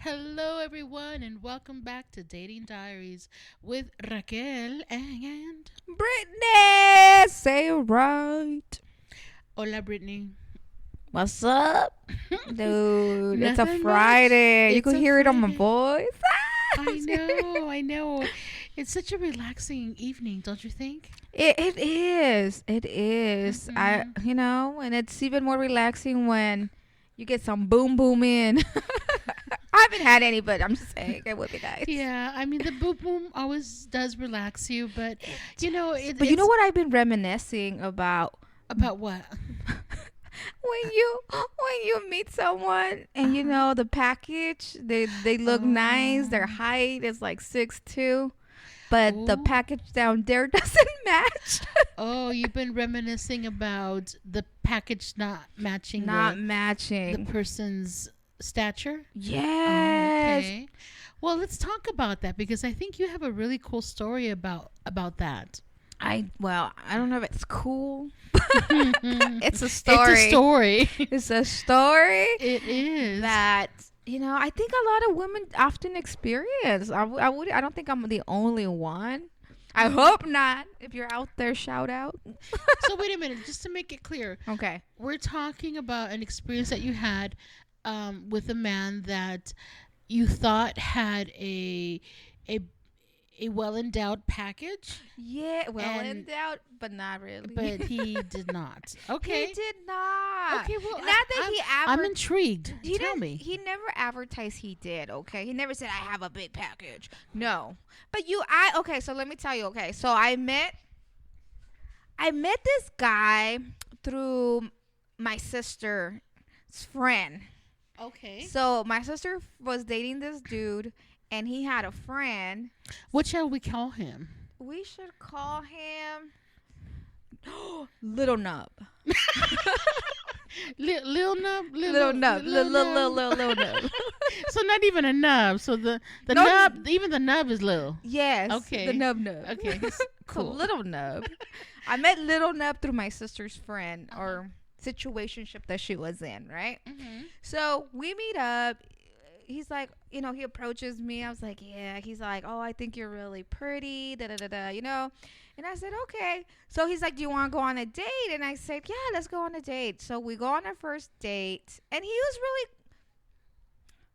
Hello, everyone, and welcome back to Dating Diaries with Raquel and Brittany, say it right. Hola, Brittany. What's up, dude? It's a Nothing much. Friday. You It's could a hear it on my Friday. voice. I know, I know. It's such a relaxing evening, don't you think? It is. It is. Hmm. And it's even more relaxing when you get some boom boom in. I haven't had any, but I'm just saying it would be nice. Yeah, I mean the boom boom always does relax you, but you know But you know it's what I've been reminiscing about? about what? When you meet someone and the package, they look nice, their Oh, height is like 6'2", but the oh, package down there doesn't match. oh! You've been reminiscing about the package not matching Not the matching. person's stature. Oh, Yes. okay. Well, let's talk about that because I think you have a really cool story about that. I don't know if it's cool. It's a It's a story. story. It's a story It is. that I think a lot of women often experience. I don't think I'm the only one. I hope not. If you're out there, shout out. So wait a minute, just to make it clear, Okay. we're talking about an experience that you had with a man that you thought had a a well endowed package, Yeah, well, in and doubt, but not really. but he did not. He Okay. did not. Okay. Well, Not that I'm intrigued. he Tell didn't. me. He never advertised he did. Okay, he never said I have a big package. No, but I okay. So let me tell you. Okay, so I met this guy through my sister's friend. Okay. So my sister was dating this dude, and he had a friend. What shall we call him? We should call him Little Nub. Lil Nub, Little Nub. Little Nub. So not even a nub. So the No. nub, even the nub is little. Yes. Okay. The Nub Nub. Okay, Cool. cool. Little Nub. I met Little Nub through my sister's friend or situationship that she was in, right? Mm-hmm. So we meet up. He's like, he approaches me. I was like, yeah. He's like, oh, I think you're really pretty. Da da da da. And I said, okay. So he's like, do you want to go on a date? And I said, yeah, let's go on a date. So we go on our first date, and he was really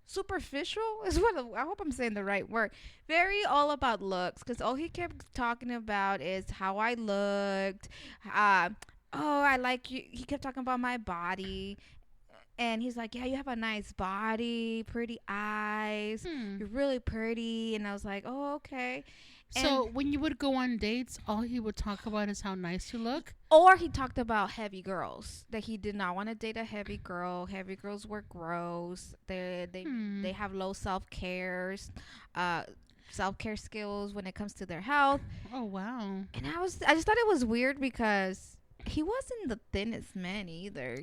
superficial. Is what I hope I'm saying the right word. Very all about looks, because all he kept talking about is how I looked. Uh, oh, I like you. He kept talking about my body. And he's like, yeah, you have a nice body, pretty eyes. Hmm. You're really pretty. And I was like, oh, okay. So And when you would go on dates, all he would talk about is how nice you look. or he talked about heavy girls, that he did not want to date a heavy girl. Heavy girls were gross. They have low uh self-care skills when it comes to their health. Oh wow. And I just thought it was weird because he wasn't the thinnest man either.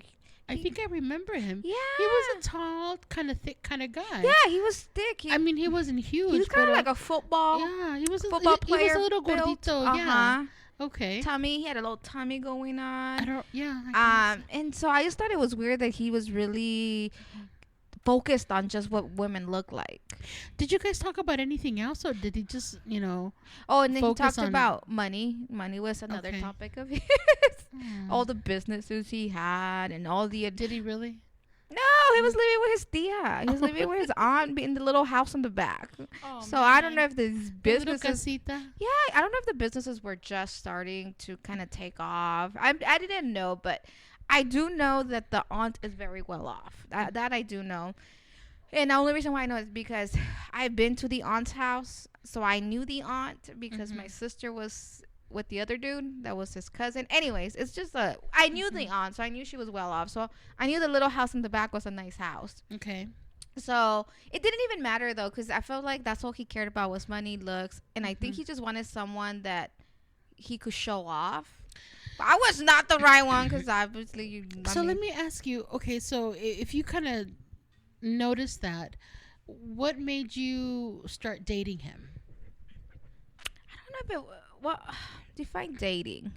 I think I remember him. Yeah. He was a tall, kind of thick kind of guy. Yeah, he was thick. I mean, he wasn't huge. He was kind but, of like a football yeah, he was a, football he was player. a little built. gordito. Yeah. Okay. Tummy. He had a little tummy going I on. don't. Yeah. I guess. And so I just thought it was weird that he was really focused on just what women look like. Did you guys talk about anything else, or did he just, Oh, and then he focus talked on about money. Money was another Okay. topic of his. Hmm. All the businesses he had and all the. Did he really? No, he was living with his tia. He was living with his aunt in the little house in the back. Oh, So I don't know man. if these The little businesses. casita. Yeah, I don't know if the businesses were just starting to kind of take off. I didn't know, but I do know that the aunt is very well off. That I do know. And the only reason why I know is because I've been to the aunt's house. So I knew the aunt because my sister was with the other dude that was his cousin. Anyways, it's just I knew the aunt, so I knew she was well off. So I knew the little house in the back was a nice house. Okay. So it didn't even matter though, because I felt like that's all he cared about was money, looks, and I think he just wanted someone that he could show off. But I was not the right one because obviously So let me ask you. Okay, so if you kind of noticed that, what made you start dating him? I don't know if what define dating.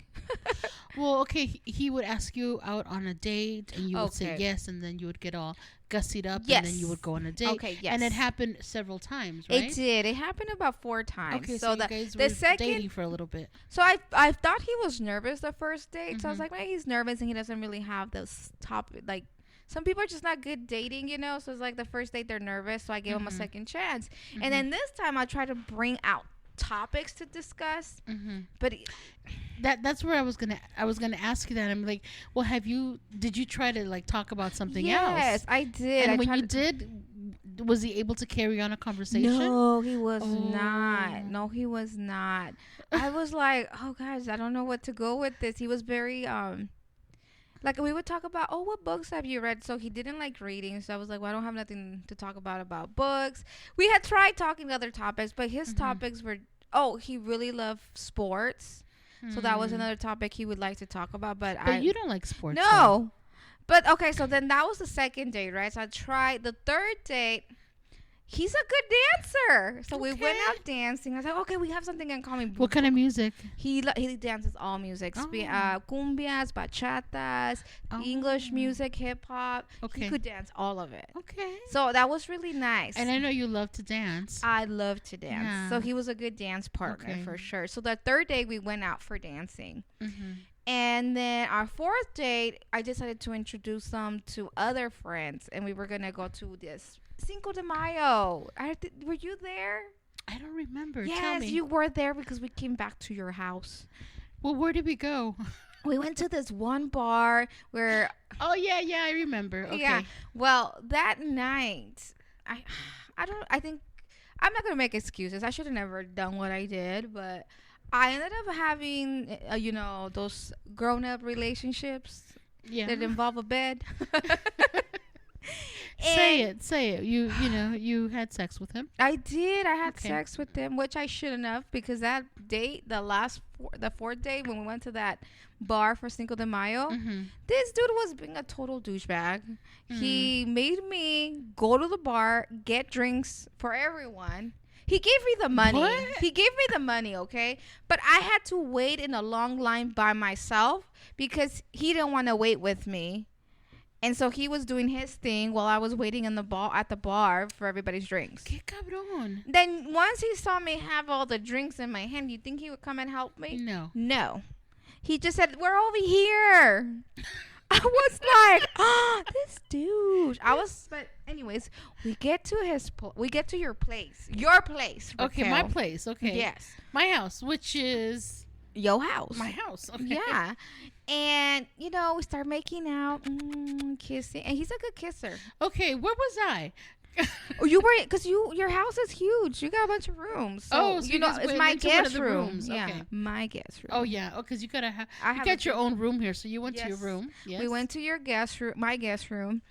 Well, okay, he would ask you out on a date, and you would say Okay. yes, and then you would get all gussied up, Yes. and then you would go on a date. Okay, yes. And it happened several times, right? It did. It happened about 4 times. Okay, so you guys were dating for a little bit. So I thought he was nervous the first date. So I was Mhm. like, maybe he's nervous and he doesn't really have this topic. Like, some people are just not good dating, you know. So it's like the first date they're nervous. So I gave him a Mhm. second chance. Mhm. And then this time I tried to bring out topics to discuss. Mhm. But That's where I was gonna ask you that. I'm like, well, did you try to like talk about something else? yes, I did. And I when tried you did, was he able to carry on a conversation? No, he was Oh. not. No, he was not. I was like, oh gosh, I don't know what to go with this. He was very like we would talk about, oh, what books have you read? So he didn't like reading. So I was like, well, I don't have nothing to talk about books. We had tried talking other topics, but his Mhm. topics were, oh, he really loved sports. So that was Hmm. another topic he would like to talk about. But you don't like sports. though. no. But okay, so then that was the second date, right? So I tried the third date. He's a good dancer. So we went Okay. out dancing. I was like, okay, we have something in common. What kind of music? He dances all music. Oh. Cumbias, bachatas, English Oh. music, hip hop. Okay. He could dance all of it. Okay. So that was really nice. And I know you love to dance. I love to dance. Yeah. So he was a good dance partner Okay. for sure. So the third day we went out for dancing. Mhm. And then our fourth date, I decided to introduce them to other friends. And we were going to go to this Cinco de Mayo. Were you there? I don't remember. Tell Yes, me. you were there because we came back to your house. Well, where did we go? We went to this one bar where, Oh yeah, I remember. Okay. yeah. Well, that night, I think I'm not gonna make excuses. I should have never done what I did, but I ended up having, those grown-up relationships Yeah. that involve a bed. Say it. You had sex with him. I did. I had Okay. sex with him, which I shouldn't have, because that date, the fourth date when we went to that bar for Cinco de Mayo, Mm-hmm. this dude was being a total douchebag. Mm. He made me go to the bar, get drinks for everyone. He gave me the money. What? He gave me the money, okay? But I had to wait in a long line by myself because he didn't want to wait with me. And so he was doing his thing while I was waiting at the bar for everybody's drinks. Que cabrón. Then once he saw me have all the drinks in my hand, you think he would come and help me? No. No. He just said, "We're over here." I was like, "Oh, this dude." But anyways, we get to your place. Your place. Okay, Raquel. my place. Okay. Yes. My house, which is Your house. my house. Okay. Yeah. And, we start making out, kissing. And he's a good kisser. Okay, where was I? Oh, you were, because your house is huge. You got a bunch of rooms. So, So you guys it's went my into one of guest the room. rooms. Yeah, Okay. my guest room. Oh yeah. Oh, because you gotta have. I You have got a your own room here, so you went to your Yes. room. Yes. We went to your guest room, my guest room,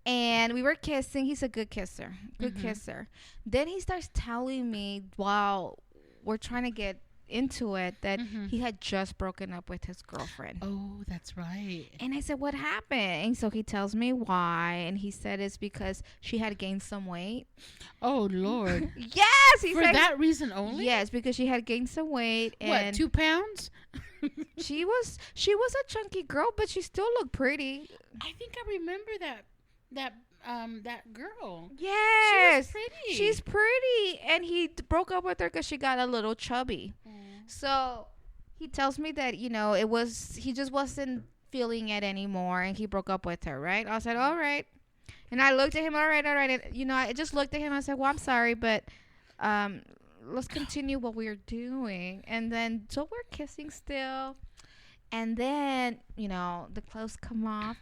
and we were kissing. He's a good kisser. Good Mhm. kisser. Then he starts telling me while we're trying to get into it that Mhm. he had just broken up with his girlfriend. Oh, that's right. And I said, "What happened?" And so he tells me why, and he said it's because she had gained some weight. Oh Lord. Yes, he For said. that reason only. Yes, because she had gained some weight, What? and 2 pounds? she was a chunky girl, but she still looked pretty. I think I remember that girl. Yes, She was pretty. she's pretty, and he broke up with her because she got a little chubby. Mm. So he tells me that he just wasn't feeling it anymore, and he broke up with her. Right? I said, all right, and I looked at him. All right. And, I just looked at him. And I said, well, I'm sorry, but let's continue what we're doing. And then so we're kissing still. And then, the clothes come off.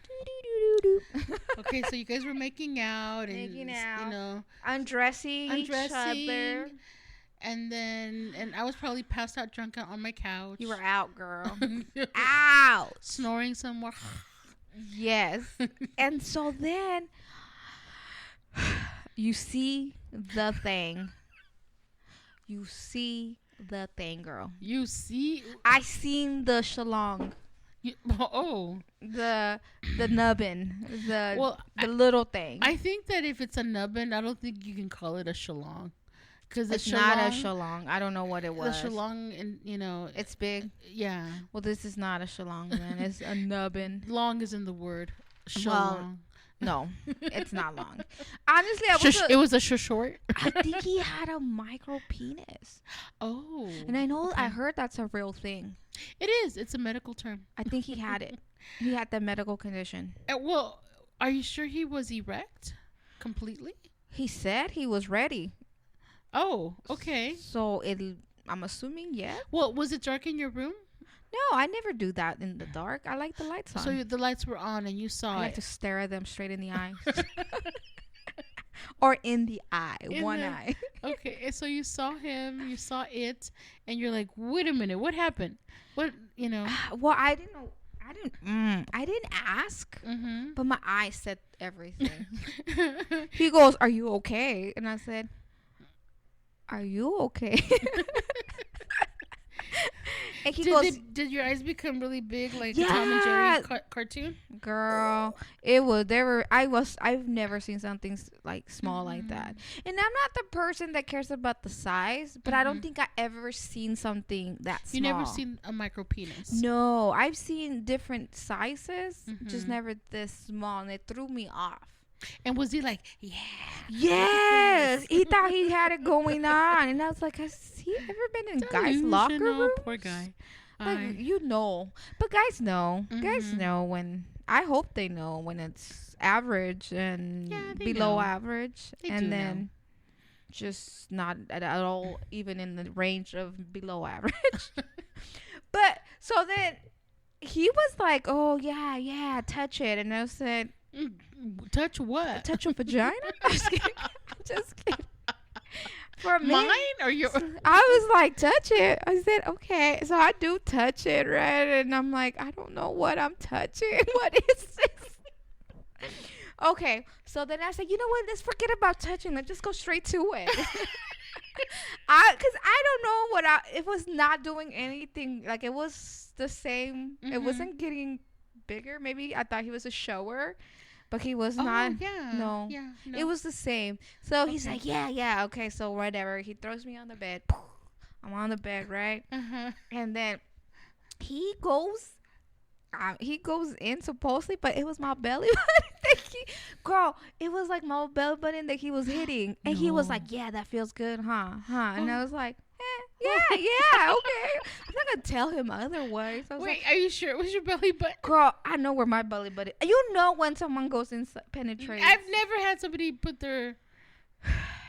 Okay, so you guys were making out and Making out. you know, Undressing each other. and I was probably passed out drunk on my couch. You were out, girl. Out. Snoring somewhere. Yes. And so then you see the thing. You see the thing, girl. You see? I seen the shalong. Oh. The nubbin. Well, the little thing. I think that if it's a nubbin, I don't think you can call it a shalong. Because it's not a shalong. I don't know what it was. The shalong, and it's big. Yeah. Well, this is not a shalong, man. It's a nubbin. Long is in the word. Well, Shalong. No, it's not long. Honestly, I was. It was a short. I think he had a micro penis, Oh. and I know I okay. heard that's a real thing. It is. It's a medical term. I think he had it. He had the medical condition. Well, are you sure he was erect completely? He said he was ready. Oh, okay. So I'm assuming, yeah. Well, was it dark in your room? No, I never do that in the dark. I like the lights on. So the lights were on and you saw I like it. to stare at them straight in the eyes. Or in the eye. One the- eye. Okay, and so you saw him, you saw it, and you're like, wait a minute, what happened? What, you know? Well, I didn't know. I didn't ask, Mm-hmm. but my eyes said everything. He goes, "Are you okay?" And I said, "Are you okay?" And he goes, did your eyes become really big like Yeah. a Tom and Jerry cartoon? "Girl, I've never seen something like small like that." And I'm not the person that cares about the size, but I don't Mhm. think I ever seen something that small. You never seen a micro penis? No, I've seen different sizes, just Mhm. never this small, and it threw me off. And was he like, yeah? Yes, he thought he had it going on, and I was like, "Has he ever been in guys' locker Delusional, room?" Poor guy. Like, you know, but guys know. Guys Mhm. know when. I hope they know when it's average and Yeah, they below know. average, They do and know. then just not at all even in the range of below average. But so then he was like, "Oh yeah, touch it," and I said, Touch what? "Touch your vagina?" I'm just kidding. I'm just kidding. For a minute, Mine or your? I was like, "Touch it." I said, "Okay." So I do touch it, right? And I'm like, "I don't know what I'm touching. What is this?" Okay. So then I said, "You know what? Let's forget about touching. Let's just go straight to it." Cause I don't know it was not doing anything. Like, it was the same. It Mhm. wasn't getting bigger. Maybe I thought he was a shower, but he was Oh not. yeah. No. Yeah. No. It was the same. So he's Okay. like, yeah, okay, so whatever. He throws me on the bed. I'm on the bed, right? Uh-huh. And then he goes in supposedly, but it was my belly button that girl, it was like my belly button that he was hitting. And he was No. like, yeah, that feels good, huh? And I was like, yeah, Oh. yeah, okay. I'm not going to tell him otherwise. I was Wait, like, are you sure it was your belly button? girl, I know where my belly button. You know when someone goes inside, penetrates. I've never had somebody put their,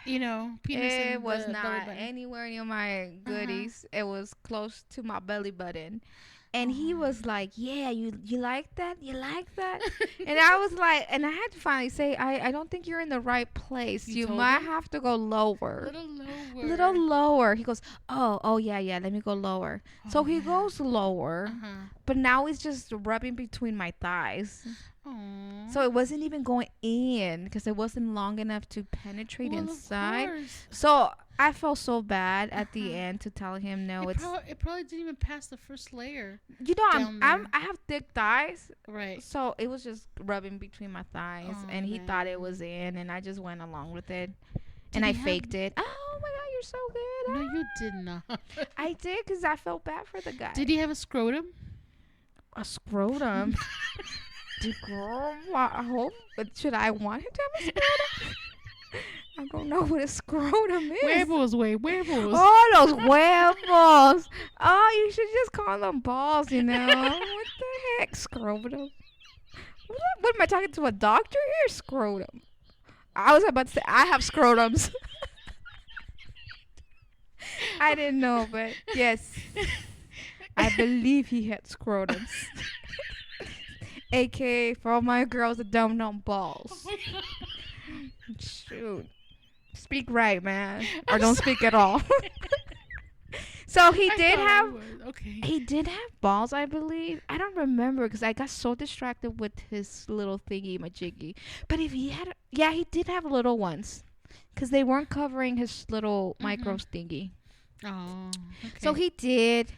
penis in It was the belly not button. anywhere near my goodies. It was close to my belly button. And he was like, yeah, you like that? You like that? And I was like, and I had to finally say, I don't think you're in the right place. You You told might him? have to go lower. Little lower. Little lower. He goes, oh, yeah, let me go lower. So Oh, he yeah. goes lower, Uh-huh. but now he's just rubbing between my thighs. Aw. So it wasn't even going in because it wasn't long enough to penetrate Well, of inside. course. So I felt so bad at the Uh-huh. end to tell him no. It probably didn't even pass the first layer. I'm down I have thick thighs, Right. so it was just rubbing between my thighs, Oh, and he thought it man. was in, and I just went along with it, Did and I he have- faked it. Oh my god, you're so good. No, Ah. you did not. I did because I felt bad for the guy. Did he have a scrotum? A scrotum? Girl, I hope. But should I want him to have a scrotum? I don't know what a scrotum is. Huevos, huevos. Oh, those huevos. Oh, you should just call them balls, you know. What the heck, scrotum? What am I talking to, a doctor here? Scrotum. I was about to say, I have scrotums. I didn't know, but yes. I believe he had scrotums. AKA for all my girls that don't know balls. Shoot. Speak right, man. Or I'm don't speak at all. So he I did thought have it was. Okay. he did have balls, I believe. I don't remember because I got so distracted with his little thingy majiggy. But if he had, yeah, he did have little ones because they weren't covering his little micro thingy. Oh. Okay. So he did,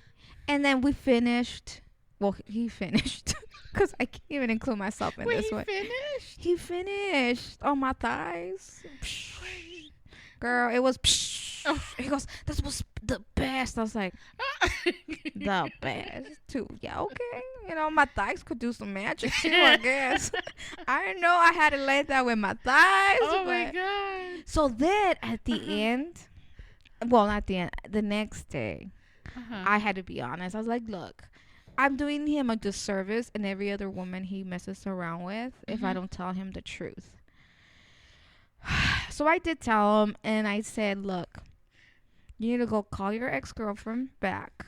and then we finished. Well, he finished because I can't even include myself in Wait, this he one. finished? He finished on my thighs. Girl, it was. Oh. He goes, "This was the best." I was like, "The best, too." Yeah, okay. you know, my thighs could do some magic too, I guess. I didn't know I had it like that with my thighs. Oh my but- god. So then at the end, well, not the end, the next day, Uh-huh. I had to be honest. I was like, look, I'm doing him a disservice and every other woman he messes around with if I Mhm. don't tell him the truth. So I did tell him, and I said, look, you need to go call your ex-girlfriend back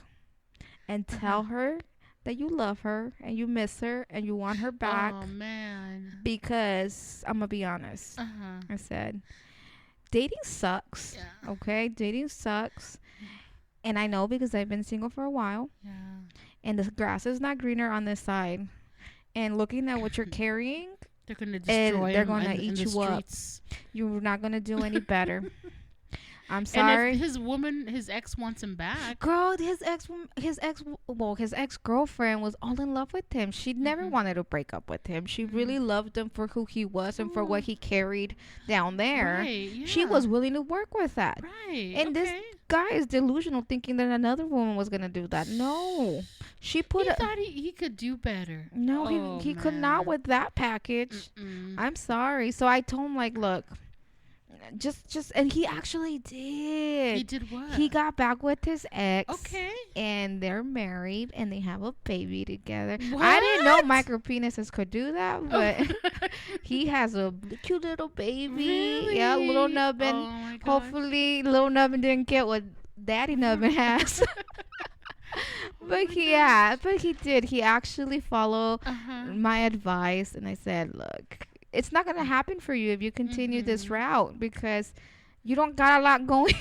and tell her that you love her and you miss her and you want her back, Oh man. because I'm going to be honest. Uh-huh. I said, dating sucks. Yeah. Okay, dating sucks. And I know because I've been single for a while, Yeah. and the grass is not greener on this side. And looking at what you're carrying, They're gonna destroy they're him gonna in eat the you up. streets. you're not gonna do any better. I'm And sorry. if his ex wants him back. Girl, his ex-girlfriend was all in love with him. She never Mhm. wanted to break up with him. She really loved him for who he was and for what he carried down there. Right. Yeah. She was willing to work with that. right. And this okay. guy is delusional, thinking that another woman was gonna do that. No, she put He a thought he could do better. no. Oh, he could not man. with that package. Mm-mm. I'm sorry. So I told him, like, look, just and he actually did. He did what? He got back with his ex. Okay. And they're married and they have a baby together. I didn't know What? micro penises could do that, but he has a cute little baby. Yeah, little Really? nubbin. Oh my gosh. Hopefully, little nubbin didn't get what daddy nubbin has. But he did. He actually followed Uh-huh. my advice, and I said, look, it's not gonna happen for you if you continue this Mhm. route, because you don't got a lot going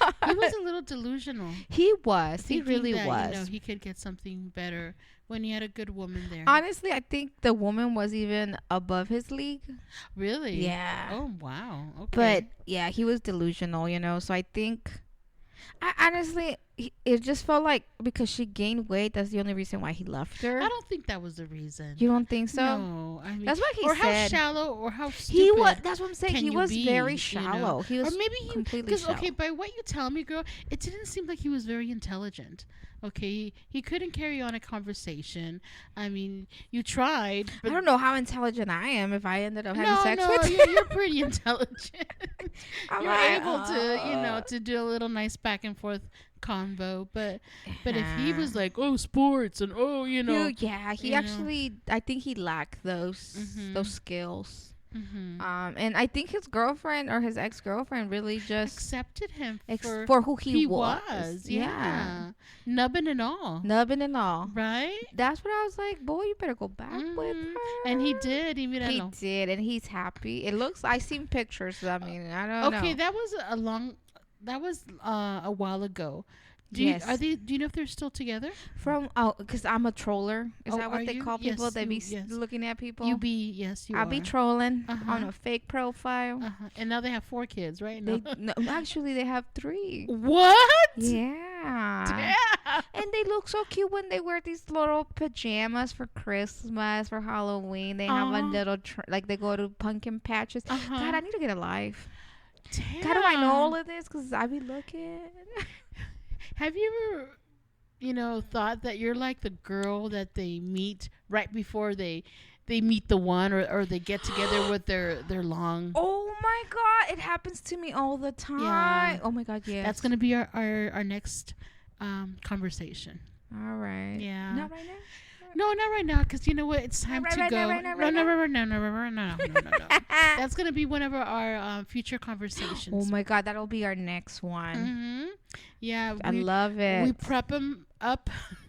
on. He was a little delusional. He was. He thinking really that, was. You know, he could get something better when he had a good woman there. Honestly, I think the woman was even above his league. Really? Yeah. Oh wow. Okay. But yeah, he was delusional, So I think, I honestly, it just felt like because she gained weight, that's the only reason why he left her. I don't think that was the reason. You don't think so? No, I mean, That's what he or said. how shallow or how stupid. He was. That's what I'm saying. can He you was be, very you shallow. know? He was Or maybe he completely because shallow. okay, by what you tell me, girl, it didn't seem like he was very intelligent. Okay, he couldn't carry on a conversation. I mean, you tried, I but don't know how intelligent I am if I ended up having no, sex no, with him. you're pretty intelligent. I'm You're like, able to, to do a little nice back and forth convo. But if he was like, oh, sports and oh, he you know. actually, I think he lacked those Mhm. skills. mhm. And I think his girlfriend or his ex-girlfriend really just accepted him for who he was. Yeah, nubbin and all, nubbin and all. right? That's what I was like, boy, you better go back with Mhm. her. And he did. He did, and he's happy. It looks. I seen pictures. I mean, I don't know. Okay, that was a while ago. Do Yes. you know if they're still together? Because I'm a troller. Is Oh, that what are they you? call people Yes, that be yes. looking at people? Yes, you I'll are. be trolling Uh-huh. on a fake profile. And now they have 4 kids, right? They No. no, actually they have 3. What? Yeah. Damn. And they look so cute when they wear these little pajamas for Christmas, for Halloween. They have a Aw. little, like they go to pumpkin patches. Uh-huh. God, I need to get a life. Damn. How do I know all of this? Because I be looking. Have you ever, thought that you're like the girl that they meet right before they meet the one or they get together with their long. Oh my God. It happens to me all the time. Oh my God, yes. That's going to be our next conversation. All right. Yeah. Not right now? No, not right now, because you know what? It's time Right to now, go. right now. No. That's going to be one of our future conversations. Oh my God, that'll be our next one. Mm-hmm. Yeah. I love it. We prep them up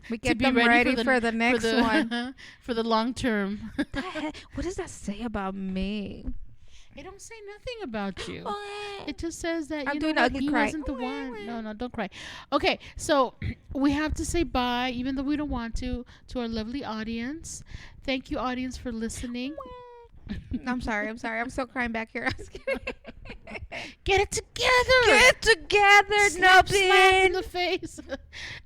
We to get be them ready for the next one. For the long term. The heck? What does that say about me? It don't say nothing about you. Oh, It just says that I'm you doing know an what, ugly he cry. wasn't the one. No, don't cry. Okay, so we have to say bye, even though we don't want to our lovely audience. Thank you, audience, for listening. I'm sorry. I'm still crying back here. I was kidding. Get it together. Get together, Slap in Nubbin. the face.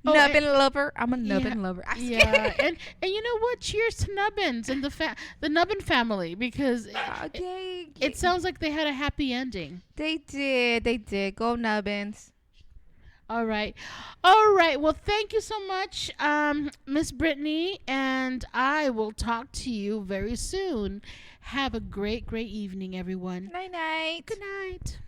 Nubbin lover. I'm a Nubbin Yeah, lover. I was Yeah, kidding. and you know what? Cheers to Nubbins and the Nubbin family, because it sounds like they had a happy ending. They did. Go Nubbins. All right. All right. Well, thank you so much, Miss Brittany, and I will talk to you very soon. Have a great, great evening, everyone. Night night. Good night.